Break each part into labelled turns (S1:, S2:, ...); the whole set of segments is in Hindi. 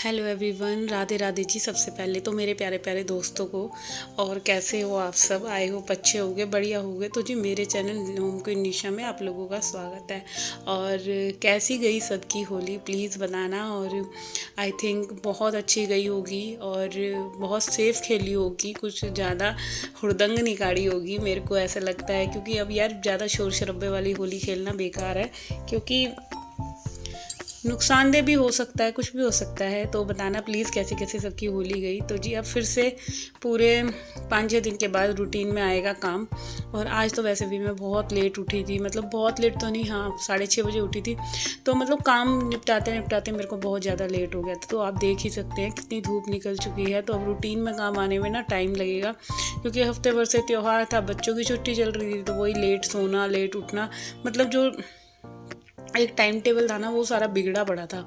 S1: Hello everyone, Radhe Radhe ji. सबसे पहले तो मेरे प्यारे प्यारे दोस्तों को, और कैसे हो आप सब? आई होप अच्छे होंगे, बढ़िया होंगे। तो जी मेरे चैनल होम क्वीन निशा में आप लोगों का स्वागत है। और कैसी गई सबकी होली प्लीज़ बताना। और आई थिंक बहुत अच्छी गई होगी और बहुत सेफ खेली होगी, कुछ ज़्यादा हुड़दंग निकाली होगी, मेरे को ऐसा लगता है। क्योंकि अब यार ज़्यादा शोर शराबे वाली होली खेलना बेकार है, क्योंकि नुकसानदेह भी हो सकता है, कुछ भी हो सकता है। तो बताना प्लीज़ कैसे कैसे सबकी होली गई। तो जी अब फिर से पूरे 5-6 दिन के बाद रूटीन में आएगा काम। और आज तो वैसे भी मैं बहुत लेट उठी थी, मतलब बहुत लेट तो नहीं, हाँ 6:30 बजे उठी थी। तो मतलब काम निपटाते निपटाते मेरे को बहुत ज़्यादा लेट हो गया था। तो आप देख ही सकते हैं कितनी धूप निकल चुकी है। तो अब रूटीन में काम आने में ना टाइम लगेगा, क्योंकि हफ्ते भर से त्यौहार था, बच्चों की छुट्टी चल रही थी। तो वही लेट सोना, लेट उठना, मतलब जो एक टाइम टेबल था ना, वो सारा बिगड़ा पड़ा था।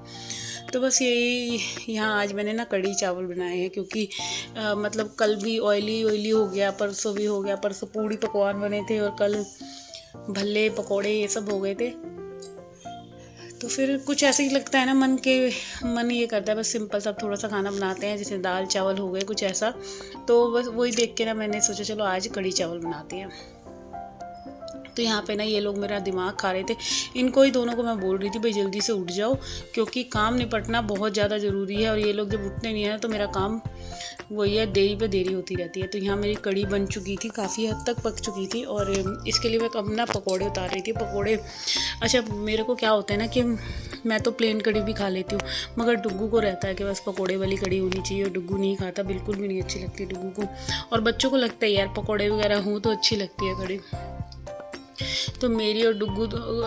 S1: तो बस यही यहाँ आज मैंने ना कढ़ी चावल बनाए हैं, क्योंकि मतलब कल भी ऑयली ऑयली हो गया, परसों भी हो गया। परसों पूड़ी पकवान बने थे और कल भल्ले पकोड़े ये सब हो गए थे। तो फिर कुछ ऐसे ही लगता है ना, मन ये करता है बस सिंपल सा थोड़ा सा खाना बनाते हैं, जैसे दाल चावल हो गए, कुछ ऐसा। तो बस वही देख के ना मैंने सोचा चलो आज कढ़ी चावल बनाते हैं। तो यहाँ पे ना ये लोग मेरा दिमाग खा रहे थे। इनको ही दोनों को मैं बोल रही थी भाई जल्दी से उठ जाओ, क्योंकि काम निपटना बहुत ज़्यादा ज़रूरी है। और ये लोग जब उठते नहीं है तो मेरा काम वही है, देरी पे देरी होती रहती है। तो यहाँ मेरी कढ़ी बन चुकी थी, काफ़ी हद तक पक चुकी थी। और इसके लिए मैं अपना पकौड़े उतार रही थी। पकौड़े, अच्छा मेरे को क्या होता है ना कि मैं तो प्लेन कढ़ी भी खा लेती हूँ, मगर डुग्गू को रहता है कि बस पकौड़े वाली कढ़ी होनी चाहिए। और डुग्गू नहीं खाता, बिल्कुल भी नहीं अच्छी लगती डुग्गू को। और बच्चों को लगता है यार पकौड़े वगैरह हों तो अच्छी लगती है कढ़ी। तो मेरी और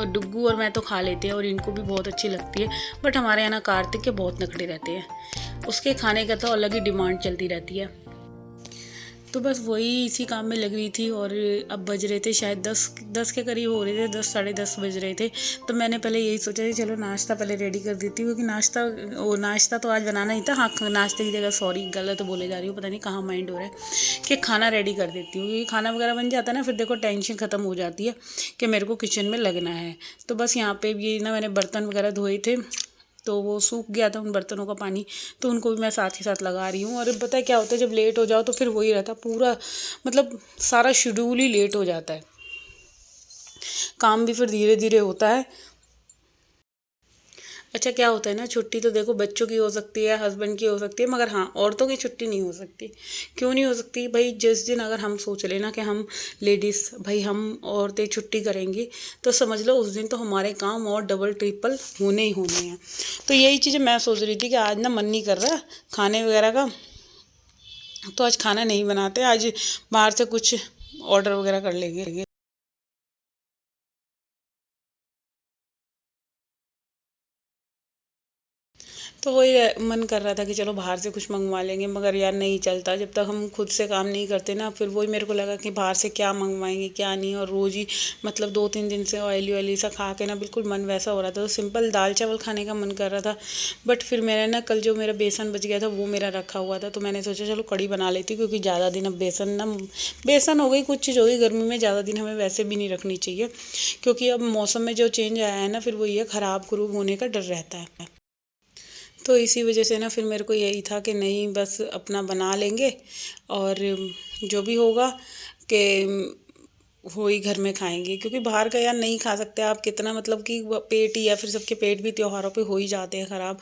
S1: डुग्गू और मैं तो खा लेते हैं, और इनको भी बहुत अच्छी लगती है। बट हमारे यहाँ ना कार्तिक के बहुत नखरे रहते हैं, उसके खाने का तो अलग ही डिमांड चलती रहती है। तो बस वही इसी काम में लग रही थी। और अब बज रहे थे शायद 10 के करीब हो रहे थे, 10 साढ़े 10 बज रहे थे। तो मैंने पहले यही सोचा कि चलो नाश्ता पहले रेडी कर देती हूँ, क्योंकि नाश्ता तो आज बनाना ही था। हाँ नाश्ते की जगह, सॉरी गलत बोले जा रही हूँ, पता नहीं कहाँ माइंड हो रहा है, कि खाना रेडी कर देती हूँ। क्योंकि खाना वगैरह बन जाता है ना, फिर देखो टेंशन ख़त्म हो जाती है कि मेरे को किचन में लगना है। तो बस यहाँ पे भी ना मैंने बर्तन वगैरह धोए थे, तो वो सूख गया था उन बर्तनों का पानी, तो उनको भी मैं साथ ही साथ लगा रही हूँ। और पता है क्या होता है, जब लेट हो जाओ तो फिर वही रहता पूरा, मतलब सारा शेड्यूल ही लेट हो जाता है, काम भी फिर धीरे धीरे होता है। अच्छा क्या होता है ना, छुट्टी तो देखो बच्चों की हो सकती है, हस्बैंड की हो सकती है, मगर हाँ औरतों की छुट्टी नहीं हो सकती। क्यों नहीं हो सकती भाई? जिस दिन अगर हम सोच लेना कि हम लेडीज़, भाई हम औरतें छुट्टी करेंगी, तो समझ लो उस दिन तो हमारे काम और डबल ट्रिपल होने ही होने हैं। तो यही चीज़ें मैं सोच रही थी कि आज ना मन नहीं कर रहा खाने वगैरह का, तो आज खाना नहीं बनाते, आज बाहर से कुछ ऑर्डर वगैरह कर लेंगे। तो वही मन कर रहा था कि चलो बाहर से कुछ मंगवा लेंगे, मगर यार नहीं चलता जब तक हम खुद से काम नहीं करते ना। फिर वही मेरे को लगा कि बाहर से क्या मंगवाएंगे क्या नहीं, और रोज़ ही मतलब 2-3 दिन से ऑयली ऑयली सा खा के ना बिल्कुल मन वैसा हो रहा था। तो सिंपल दाल चावल खाने का मन कर रहा था। बट फिर मैंने ना कल जो मेरा बेसन बच गया था वो मेरा रखा हुआ था, तो मैंने सोचा चलो कढ़ी बना लेती, क्योंकि ज़्यादा दिन अब बेसन हो गई, कुछ चीज़ हो गई, गर्मी में ज़्यादा दिन हमें वैसे भी नहीं रखनी चाहिए, क्योंकि अब मौसम में जो चेंज आया है ना, फिर वही है ख़राब खरूब होने का डर रहता है। तो इसी वजह से ना फिर मेरे को यही था कि नहीं बस अपना बना लेंगे, और जो भी होगा कि वो ही घर में खाएंगे, क्योंकि बाहर का यार नहीं खा सकते आप कितना, मतलब कि पेट ही, या फिर सबके पेट भी त्योहारों पे हो ही जाते हैं ख़राब।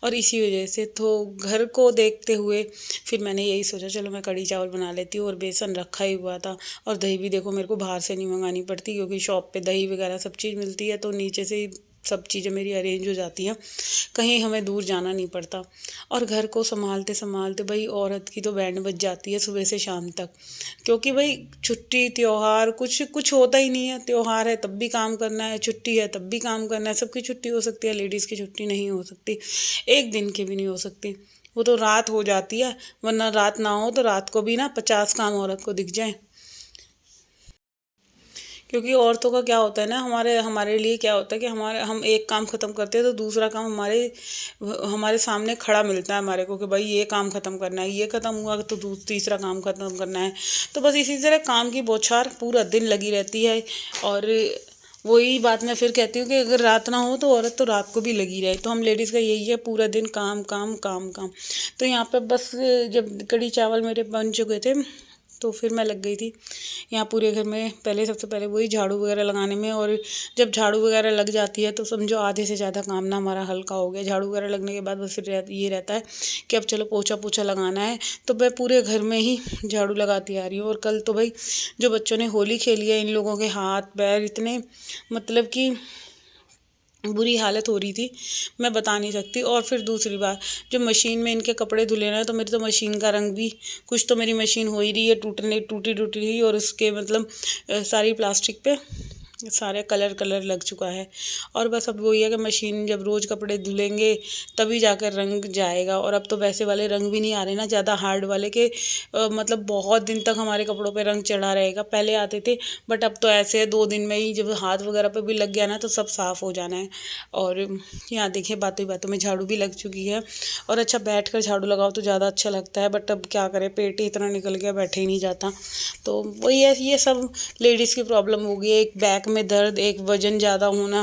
S1: और इसी वजह से तो घर को देखते हुए फिर मैंने यही सोचा चलो मैं कढ़ी चावल बना लेती हूँ। और बेसन रखा ही हुआ था, और दही भी देखो मेरे को बाहर से नहीं मंगानी पड़ती, क्योंकि शॉप पे दही वगैरह सब चीज़ मिलती है, तो नीचे से ही सब चीज़ें मेरी अरेंज हो जाती हैं, कहीं हमें दूर जाना नहीं पड़ता। और घर को संभालते संभालते भाई औरत की तो बैंड बज जाती है सुबह से शाम तक, क्योंकि भाई छुट्टी त्योहार कुछ कुछ होता ही नहीं है। त्योहार है तब भी काम करना है, छुट्टी है तब भी काम करना है। सबकी छुट्टी हो सकती है, लेडीज़ की छुट्टी नहीं हो सकती, एक दिन की भी नहीं हो सकती। वो तो रात हो जाती है, वरना रात ना हो तो रात को भी ना 50 काम औरत को दिख जाए। क्योंकि औरतों का क्या होता है ना, हमारे हमारे लिए क्या होता है कि हम एक काम ख़त्म करते हैं तो दूसरा काम हमारे हमारे सामने खड़ा मिलता है हमारे को, कि भाई ये काम ख़त्म करना है, ये ख़त्म हुआ तो तीसरा काम ख़त्म करना है। तो बस इसी तरह काम की बौछार पूरा दिन लगी रहती है। और वही बात मैं फिर कहती हूँ कि अगर रात ना हो तो औरत तो रात को भी लगी रहे। तो हम लेडीज़ का यही है, पूरा दिन काम काम काम काम। तो यहाँ पे बस जब कढ़ी चावल मेरे बन चुके थे तो फिर मैं लग गई थी यहाँ पूरे घर में, पहले सबसे पहले वही झाड़ू वगैरह लगाने में। और जब झाड़ू वगैरह लग जाती है तो समझो आधे से ज़्यादा काम ना हमारा हल्का हो गया। झाड़ू वगैरह लगने के बाद बस फिर ये रहता है कि अब चलो पोछा पोछा लगाना है। तो मैं पूरे घर में ही झाड़ू लगाती आ रही हूँ। और कल तो भाई जो बच्चों ने होली खेली है, इन लोगों के हाथ पैर इतने मतलब कि बुरी हालत हो रही थी, मैं बता नहीं सकती। और फिर दूसरी बात, जो मशीन में इनके कपड़े धुले ना, तो मेरी तो मशीन का रंग भी कुछ, तो मेरी मशीन हो ही रही है टूटने, टूटी टूटी हुई। और उसके मतलब सारी प्लास्टिक पे सारे कलर कलर लग चुका है। और बस अब वही है कि मशीन जब रोज़ कपड़े धुलेंगे तभी जाकर रंग जाएगा। और अब तो वैसे वाले रंग भी नहीं आ रहे ना, ज़्यादा हार्ड वाले के मतलब बहुत दिन तक हमारे कपड़ों पे रंग चढ़ा रहेगा। पहले आते थे, बट अब तो ऐसे है 2 दिन में ही जब हाथ वगैरह पे भी लग गया ना तो सब साफ़ हो जाना है। और यहाँ देखिए बातों बातों में झाड़ू भी लग चुकी है। और अच्छा बैठ कर झाड़ू लगाओ तो ज़्यादा अच्छा लगता है, बट अब क्या करें, पेट ही इतना निकल गया, बैठे ही नहीं जाता। तो वही है, ये सब लेडीज़ की प्रॉब्लम हो गई है। एक बैक में दर्द, एक वज़न ज़्यादा होना,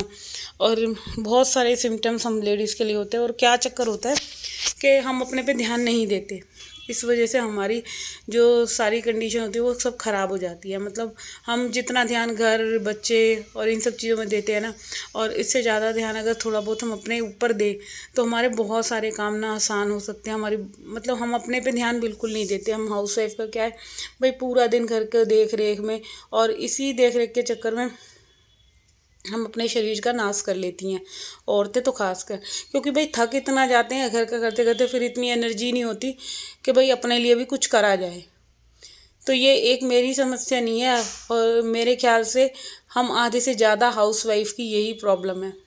S1: और बहुत सारे सिम्टम्स हम लेडीज़ के लिए होते हैं। और क्या चक्कर होता है कि हम अपने पे ध्यान नहीं देते, इस वजह से हमारी जो सारी कंडीशन होती है वो सब ख़राब हो जाती है। मतलब हम जितना ध्यान घर बच्चे और इन सब चीज़ों में देते हैं ना, और इससे ज़्यादा ध्यान अगर थोड़ा बहुत हम अपने ऊपर दें तो हमारे बहुत सारे काम ना आसान हो सकते हैं। हमारी मतलब हम अपने पे ध्यान बिल्कुल नहीं देते। हम हाउस वाइफ का क्या है भाई, पूरा दिन घर के देख रेख में और इसी देख रेख के चक्कर में हम अपने शरीर का नाश कर लेती हैं, औरतें तो खास कर। क्योंकि भाई थक इतना जाते हैं घर का करते करते, फिर इतनी एनर्जी नहीं होती कि भाई अपने लिए भी कुछ करा जाए। तो ये एक मेरी समस्या नहीं है, और मेरे ख्याल से हम आधे से ज़्यादा हाउस वाइफ की यही प्रॉब्लम है।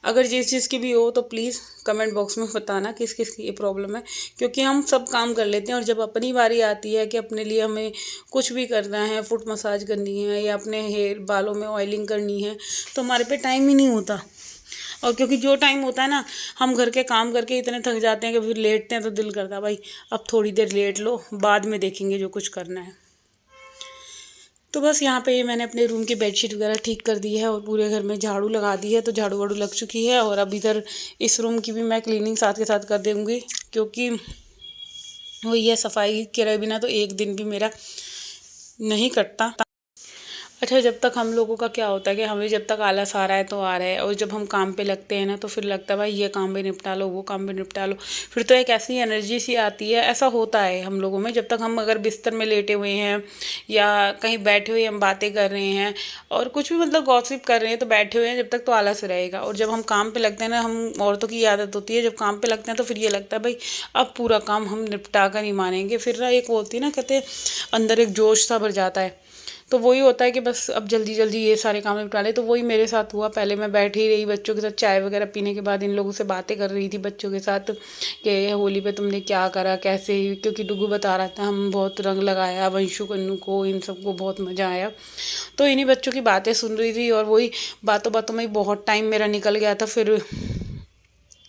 S1: अगर जिस चीज़ की भी हो तो प्लीज़ कमेंट बॉक्स में बताना किस किस की ये प्रॉब्लम है। क्योंकि हम सब काम कर लेते हैं, और जब अपनी बारी आती है कि अपने लिए हमें कुछ भी करना है, फुट मसाज करनी है या अपने हेयर बालों में ऑयलिंग करनी है, तो हमारे पे टाइम ही नहीं होता। और क्योंकि जो टाइम होता है ना, हम घर के काम करके इतने थक जाते हैं कि फिर लेटते हैं तो दिल करता है भाई अब थोड़ी देर लेट लो, बाद में देखेंगे जो कुछ करना है। तो बस यहाँ पे ये मैंने अपने रूम की बेडशीट वगैरह ठीक कर दी है और पूरे घर में झाड़ू लगा दी है। तो झाड़ू वाड़ू लग चुकी है, और अब इधर इस रूम की भी मैं क्लीनिंग साथ के साथ कर दूँगी। क्योंकि वही है, सफाई के बिना तो एक दिन भी मेरा नहीं कटता। अच्छा, जब तक हम लोगों का क्या होता है कि हमें जब तक आलस आ रहा है तो आ रहा है, और जब हम काम पे लगते हैं ना तो फिर लगता है भाई ये काम भी निपटा लो, वो काम भी निपटा लो। फिर तो एक ऐसी एनर्जी सी आती है। ऐसा होता है हम लोगों में, जब तक हम अगर बिस्तर में लेटे हुए हैं या कहीं बैठे हुए हम बातें कर रहे हैं और कुछ भी मतलब गॉसिप कर रहे हैं, तो बैठे हुए हैं जब तक तो आलस रहेगा। और जब हम काम पे लगते हैं ना, हम औरतों की आदत होती है जब काम पे लगते हैं तो फिर ये लगता है भाई अब पूरा काम हम निपटा कर ही मानेंगे। फिर ना एक होती है ना, कहते हैं अंदर एक जोश सा भर जाता है। तो वही होता है कि बस अब जल्दी जल्दी ये सारे काम निपटा ले। तो वही मेरे साथ हुआ। पहले मैं बैठी ही रही बच्चों के साथ, चाय वगैरह पीने के बाद इन लोगों से बातें कर रही थी बच्चों के साथ कि होली पे तुमने क्या करा कैसे। क्योंकि डुगू बता रहा था हम बहुत रंग लगाया, वंशु कन्नू को, इन सबको बहुत मज़ा आया। तो इन्हीं बच्चों की बातें सुन रही थी, और वही बातों बातों में ही बहुत टाइम मेरा निकल गया था। फिर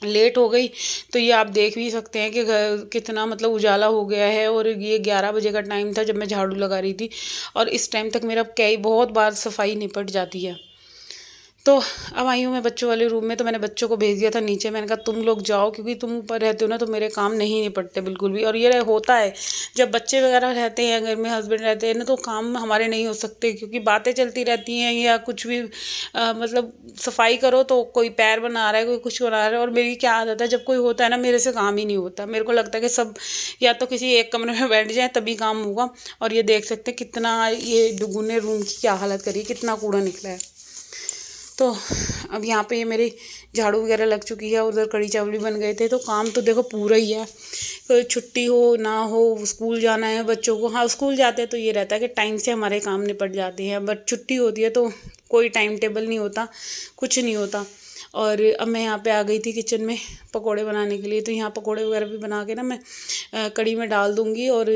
S1: लेट हो गई। तो ये आप देख भी सकते हैं कि घर कितना मतलब उजाला हो गया है। और ये 11 बजे का टाइम था जब मैं झाड़ू लगा रही थी, और इस टाइम तक मेरा कई बहुत बार सफाई निपट जाती है। तो अब आई हूँ मैं बच्चों वाले रूम में। तो मैंने बच्चों को भेज दिया था नीचे। मैंने कहा तुम लोग जाओ, क्योंकि तुम ऊपर रहते हो ना तो मेरे काम नहीं निपटते बिल्कुल भी। और ये होता है जब बच्चे वगैरह रहते हैं घर में, हस्बैंड रहते हैं ना, तो काम हमारे नहीं हो सकते, क्योंकि बातें चलती रहती हैं या कुछ भी मतलब सफाई करो तो कोई पैर बना रहा है, कोई कुछ बना रहा है। और मेरी क्या आदत है, जब कोई होता है ना मेरे से काम ही नहीं होता। मेरे को लगता है कि सब या तो किसी एक कमरे में बैठ जाए तभी काम होगा। और ये देख सकते हैं कितना ये डुगू ने रूम की क्या हालत करी, कितना कूड़ा निकला है। तो अब यहाँ पे ये मेरी झाड़ू वगैरह लग चुकी है, उधर कढ़ी चावल भी बन गए थे। तो काम तो देखो पूरा ही है, कोई छुट्टी हो ना हो, स्कूल जाना है बच्चों को। हाँ, स्कूल जाते हैं तो ये रहता है कि टाइम से हमारे काम निपट जाते हैं, बट छुट्टी होती है तो कोई टाइम टेबल नहीं होता, कुछ नहीं होता। और अब मैं यहाँ पे आ गई थी किचन में पकोड़े बनाने के लिए। तो यहाँ पकोड़े वगैरह भी बना के ना मैं कढ़ी में डाल दूँगी। और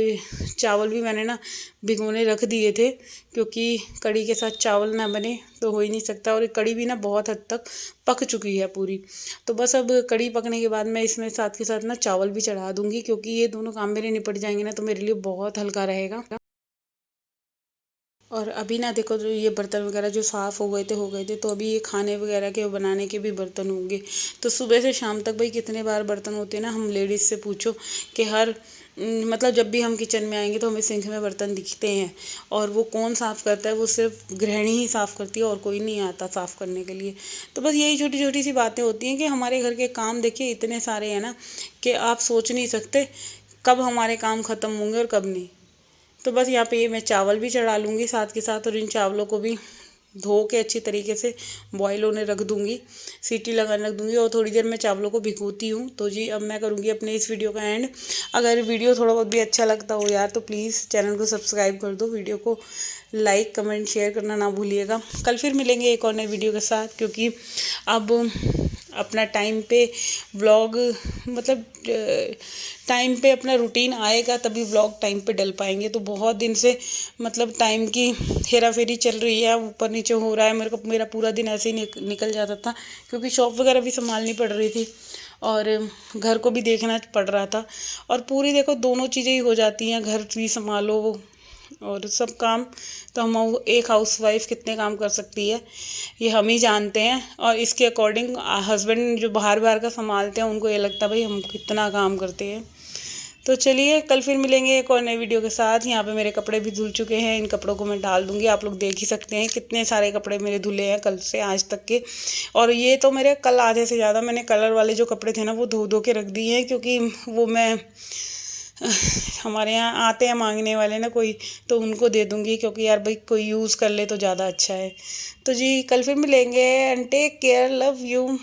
S1: चावल भी मैंने ना भिगोने रख दिए थे, क्योंकि कढ़ी के साथ चावल ना बने तो हो ही नहीं सकता। और कढ़ी भी ना बहुत हद तक पक चुकी है पूरी। तो बस अब कढ़ी पकने के बाद मैं इसमें साथ के साथ ना चावल भी चढ़ा दूँगी, क्योंकि ये दोनों काम मेरे निपट जाएंगे ना तो मेरे लिए बहुत हल्का रहेगा। और अभी ना देखो जो ये बर्तन वगैरह जो साफ़ हो गए थे, तो अभी ये खाने वगैरह के बनाने के भी बर्तन होंगे। तो सुबह से शाम तक भाई कितने बार बर्तन होते हैं ना, हम लेडीज़ से पूछो कि हर मतलब जब भी हम किचन में आएंगे तो हमें सिंक में बर्तन दिखते हैं। और वो कौन साफ़ करता है, वो सिर्फ गृहिणी ही साफ़ करती है और कोई नहीं आता साफ़ करने के लिए। तो बस यही छोटी छोटी सी बातें होती हैं कि हमारे घर के काम देखिए इतने सारे हैं ना कि आप सोच नहीं सकते कब हमारे काम ख़त्म होंगे और कब नहीं। तो बस यहाँ पे ये मैं चावल भी चढ़ा लूँगी साथ के साथ, और इन चावलों को भी धो के अच्छी तरीके से बॉईल होने रख दूँगी, सीटी लगाने रख दूँगी। और थोड़ी देर मैं चावलों को भिगोती हूँ। तो जी अब मैं करूँगी अपने इस वीडियो का एंड। अगर वीडियो थोड़ा बहुत भी अच्छा लगता हो यार तो प्लीज़ चैनल को सब्सक्राइब कर दो, वीडियो को लाइक कमेंट शेयर करना ना भूलिएगा। कल फिर मिलेंगे एक और नए वीडियो के साथ, क्योंकि अब अपना टाइम पे व्लॉग मतलब टाइम पे अपना रूटीन आएगा तभी व्लॉग टाइम पे डल पाएंगे। तो बहुत दिन से मतलब टाइम की हेरा फेरी चल रही है, ऊपर नीचे हो रहा है। मेरा पूरा दिन ऐसे ही निकल जाता था, क्योंकि शॉप वगैरह भी संभालनी पड़ रही थी और घर को भी देखना पड़ रहा था। और पूरी देखो दोनों चीज़ें ही हो जाती हैं, घर भी संभालो और सब काम। तो हम एक हाउसवाइफ कितने काम कर सकती है ये हम ही जानते हैं। और इसके अकॉर्डिंग हस्बैंड जो बाहर बाहर का संभालते हैं उनको ये लगता है भाई हम कितना काम करते हैं। तो चलिए कल फिर मिलेंगे एक और नए वीडियो के साथ। यहाँ पे मेरे कपड़े भी धुल चुके हैं, इन कपड़ों को मैं डाल दूँगी। आप लोग देख ही सकते हैं कितने सारे कपड़े मेरे धुले हैं कल से आज तक के। और ये तो मेरे कल आधे से ज़्यादा मैंने कलर वाले जो कपड़े थे ना वो धो धो के रख दिए हैं, क्योंकि वो मैं हमारे यहाँ आते हैं मांगने वाले ना कोई, तो उनको दे दूँगी, क्योंकि यार भाई कोई यूज़ कर ले तो ज़्यादा अच्छा है। तो जी कल फिर मिलेंगे and take care, love you.